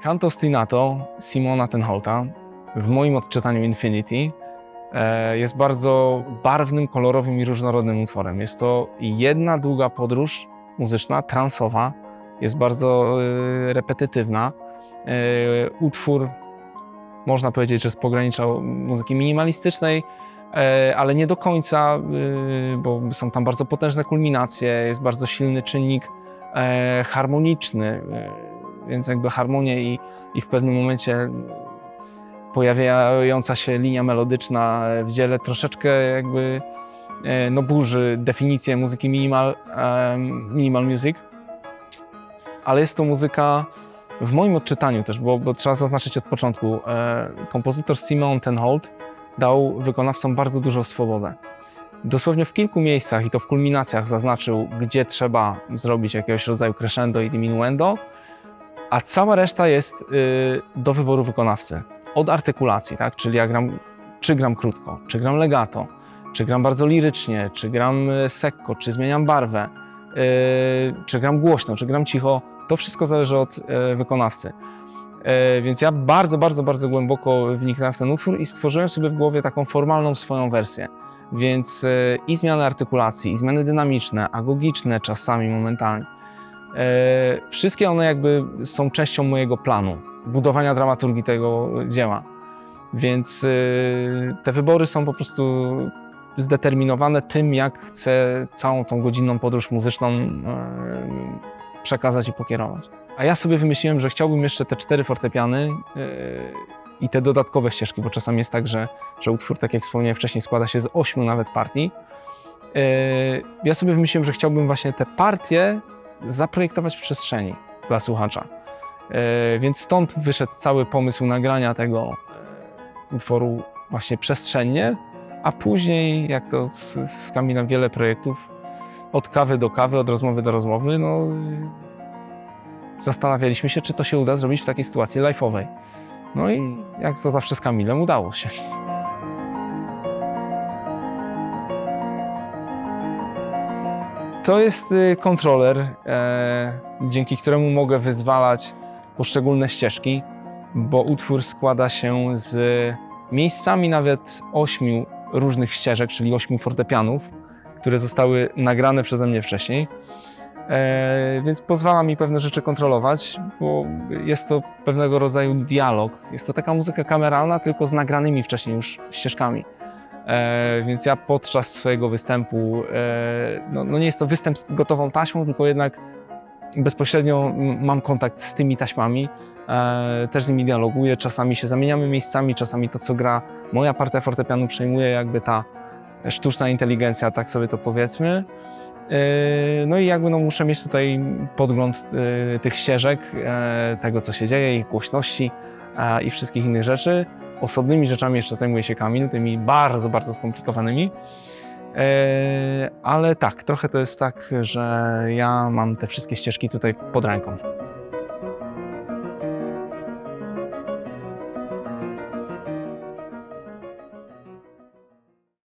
Canto ostinato Simona Tenholta w moim odczytaniu Infinity jest bardzo barwnym, kolorowym i różnorodnym utworem. Jest to jedna długa podróż muzyczna, transowa, jest bardzo repetytywna. Utwór, można powiedzieć, że z pogranicza muzyki minimalistycznej, ale nie do końca, bo są tam bardzo potężne kulminacje, jest bardzo silny czynnik harmoniczny, więc jakby harmonia i w pewnym momencie pojawiająca się linia melodyczna w dziele troszeczkę jakby burzy definicję muzyki minimal music, ale jest to muzyka w moim odczytaniu też, bo trzeba zaznaczyć od początku, kompozytor Simon Tenholt dał wykonawcom bardzo dużą swobodę. Dosłownie w kilku miejscach i to w kulminacjach zaznaczył, gdzie trzeba zrobić jakiegoś rodzaju crescendo i diminuendo, a cała reszta jest do wyboru wykonawcy. Od artykulacji, tak? Czyli ja gram, czy gram krótko, czy gram legato, czy gram bardzo lirycznie, czy gram sekko, czy zmieniam barwę, czy gram głośno, czy gram cicho. To wszystko zależy od wykonawcy. Więc ja bardzo głęboko wniknąłem w ten utwór i stworzyłem sobie w głowie taką formalną swoją wersję. Więc i zmiany artykulacji, i zmiany dynamiczne, agogiczne czasami, momentalnie. Wszystkie one jakby są częścią mojego planu, budowania dramaturgii tego dzieła. Więc te wybory są po prostu zdeterminowane tym, jak chcę całą tą godzinną podróż muzyczną przekazać i pokierować. A ja sobie wymyśliłem, że chciałbym jeszcze te 4 fortepiany i te dodatkowe ścieżki, bo czasami jest tak, że utwór, tak jak wspomniałem wcześniej, składa się z 8 nawet partii. Ja sobie wymyśliłem, że chciałbym właśnie te partie zaprojektować w przestrzeni dla słuchacza. Więc stąd wyszedł cały pomysł nagrania tego utworu właśnie przestrzennie, a później, jak to z Kamilem wiele projektów, od kawy do kawy, od rozmowy do rozmowy, zastanawialiśmy się, czy to się uda zrobić w takiej sytuacji live'owej. No i jak to zawsze z Kamilem udało się. To jest kontroler, dzięki któremu mogę wyzwalać poszczególne ścieżki, bo utwór składa się z miejscami nawet 8 różnych ścieżek, czyli 8 fortepianów, które zostały nagrane przeze mnie wcześniej. Więc pozwala mi pewne rzeczy kontrolować, bo jest to pewnego rodzaju dialog. Jest to taka muzyka kameralna, tylko z nagranymi wcześniej już ścieżkami. Więc ja podczas swojego występu, nie jest to występ z gotową taśmą, tylko jednak bezpośrednio mam kontakt z tymi taśmami, też z nimi dialoguję, czasami się zamieniamy miejscami, czasami to, co gra moja partia fortepianu, przejmuje jakby ta sztuczna inteligencja, tak sobie to powiedzmy. No i jakby muszę mieć tutaj podgląd tych ścieżek, tego, co się dzieje, ich głośności i wszystkich innych rzeczy. Osobnymi rzeczami jeszcze zajmuje się Kamil, tymi bardzo skomplikowanymi. Ale tak, trochę to jest tak, że ja mam te wszystkie ścieżki tutaj pod ręką.